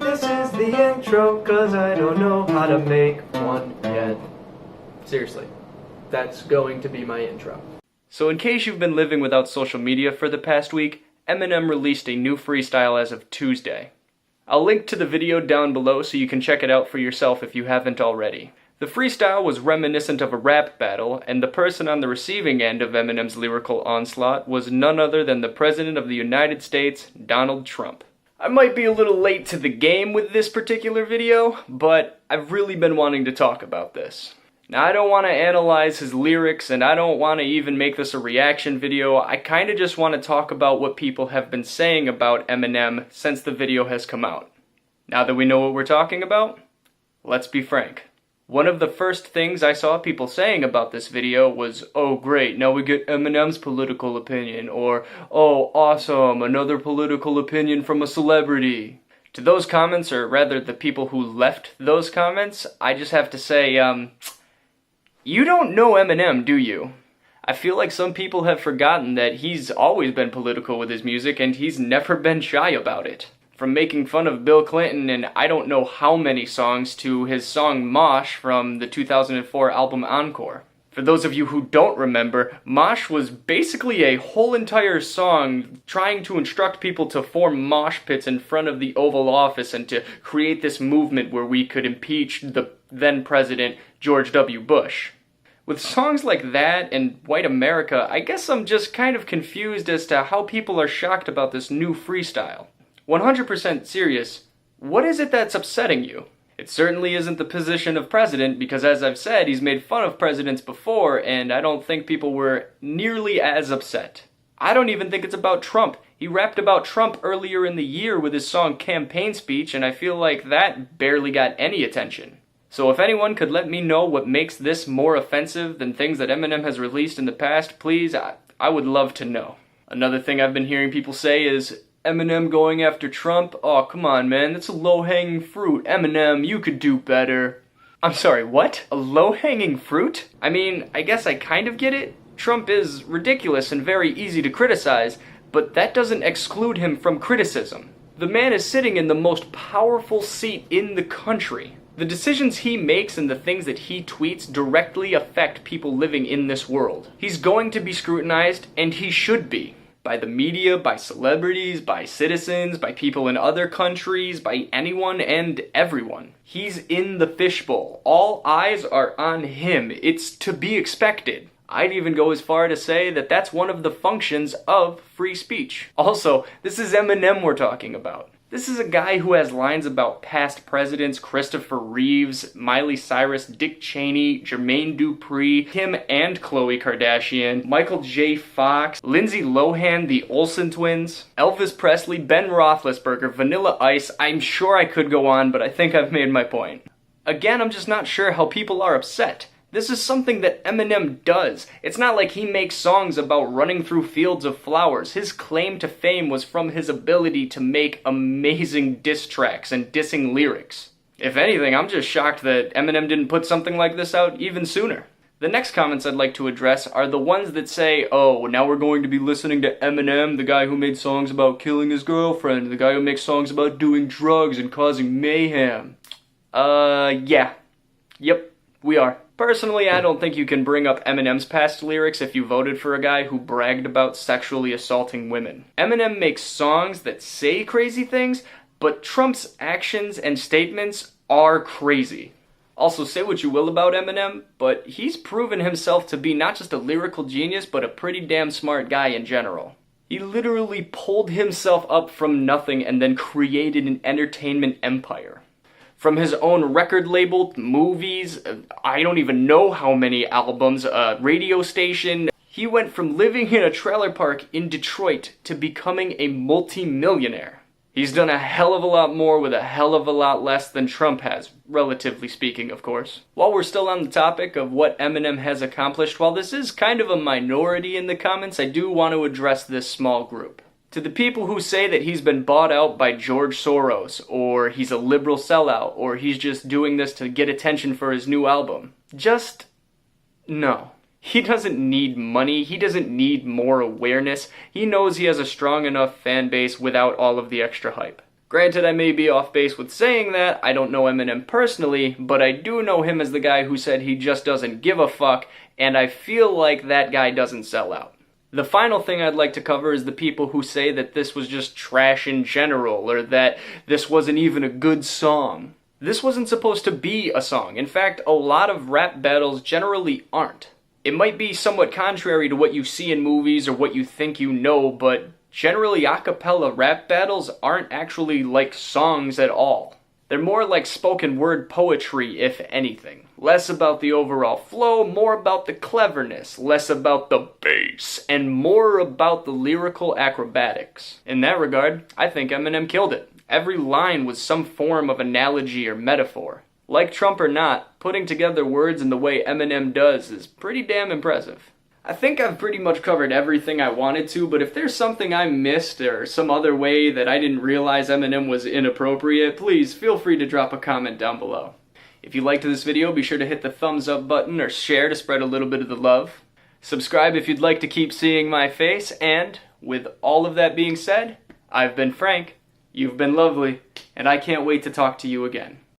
This is the intro, cause I don't know how to make one yet. Seriously, that's going to be my intro. So in case you've been living without social media for the past week, Eminem released a new freestyle as of Tuesday. I'll link to the video down below so you can check it out for yourself if you haven't already. The freestyle was reminiscent of a rap battle, and the person on the receiving end of Eminem's lyrical onslaught was none other than the President of the United States, Donald Trump. I might be a little late to the game with this particular video, but I've really been wanting to talk about this. Now, I don't want to analyze his lyrics, and I don't want to even make this a reaction video. I kind of just want to talk about what people have been saying about Eminem since the video has come out. Now that we know what we're talking about, let's be frank. One of the first things I saw people saying about this video was, "Oh great, now we get Eminem's political opinion," or "Oh awesome, another political opinion from a celebrity." To those comments, or rather the people who left those comments, I just have to say, you don't know Eminem, do you? I feel like some people have forgotten that he's always been political with his music and he's never been shy about it. From making fun of Bill Clinton in I don't know how many songs to his song Mosh from the 2004 album Encore. For those of you who don't remember, Mosh was basically a whole entire song trying to instruct people to form mosh pits in front of the Oval Office and to create this movement where we could impeach the then President George W. Bush. With songs like that and White America, I guess I'm just kind of confused as to how people are shocked about this new freestyle. 100% serious, what is it that's upsetting you? It certainly isn't the position of president, because as I've said, he's made fun of presidents before, and I don't think people were nearly as upset. I don't even think it's about Trump. He rapped about Trump earlier in the year with his song Campaign Speech, and I feel like that barely got any attention. So if anyone could let me know what makes this more offensive than things that Eminem has released in the past, please, I would love to know. Another thing I've been hearing people say is, Eminem going after Trump? Oh, come on, man, that's a low-hanging fruit. Eminem, you could do better. I'm sorry, what? A low-hanging fruit? I mean, I guess I kind of get it. Trump is ridiculous and very easy to criticize, but that doesn't exclude him from criticism. The man is sitting in the most powerful seat in the country. The decisions he makes and the things that he tweets directly affect people living in this world. He's going to be scrutinized, and he should be. By the media, by celebrities, by citizens, by people in other countries, by anyone and everyone. He's in the fishbowl. All eyes are on him. It's to be expected. I'd even go as far to say that that's one of the functions of free speech. Also, this is Eminem we're talking about. This is a guy who has lines about past presidents, Christopher Reeves, Miley Cyrus, Dick Cheney, Jermaine Dupri, Kim and Khloe Kardashian, Michael J. Fox, Lindsay Lohan, the Olsen twins, Elvis Presley, Ben Roethlisberger, Vanilla Ice. I'm sure I could go on, but I think I've made my point. Again, I'm just not sure how people are upset. This is something that Eminem does. It's not like he makes songs about running through fields of flowers. His claim to fame was from his ability to make amazing diss tracks and dissing lyrics. If anything, I'm just shocked that Eminem didn't put something like this out even sooner. The next comments I'd like to address are the ones that say, oh, now we're going to be listening to Eminem, the guy who made songs about killing his girlfriend, the guy who makes songs about doing drugs and causing mayhem. Yeah. Yep, we are. Personally, I don't think you can bring up Eminem's past lyrics if you voted for a guy who bragged about sexually assaulting women. Eminem makes songs that say crazy things, but Trump's actions and statements are crazy. Also, say what you will about Eminem, but he's proven himself to be not just a lyrical genius, but a pretty damn smart guy in general. He literally pulled himself up from nothing and then created an entertainment empire. From his own record label, movies, I don't even know how many albums, a radio station. He went from living in a trailer park in Detroit to becoming a multi-millionaire. He's done a hell of a lot more with a hell of a lot less than Trump has, relatively speaking, of course. While we're still on the topic of what Eminem has accomplished, while this is kind of a minority in the comments, I do want to address this small group. To the people who say that he's been bought out by George Soros, or he's a liberal sellout, or he's just doing this to get attention for his new album, just no. He doesn't need money, he doesn't need more awareness, he knows he has a strong enough fan base without all of the extra hype. Granted, I may be off base with saying that, I don't know Eminem personally, but I do know him as the guy who said he just doesn't give a fuck, and I feel like that guy doesn't sell out. The final thing I'd like to cover is the people who say that this was just trash in general, or that this wasn't even a good song. This wasn't supposed to be a song. In fact, a lot of rap battles generally aren't. It might be somewhat contrary to what you see in movies or what you think you know, but generally a cappella rap battles aren't actually like songs at all. They're more like spoken word poetry, if anything. Less about the overall flow, more about the cleverness, less about the bass, and more about the lyrical acrobatics. In that regard, I think Eminem killed it. Every line was some form of analogy or metaphor. Like Trump or not, putting together words in the way Eminem does is pretty damn impressive. I think I've pretty much covered everything I wanted to, but if there's something I missed or some other way that I didn't realize Eminem was inappropriate, please feel free to drop a comment down below. If you liked this video, be sure to hit the thumbs up button or share to spread a little bit of the love. Subscribe if you'd like to keep seeing my face, and with all of that being said, I've been Frank, you've been lovely, and I can't wait to talk to you again.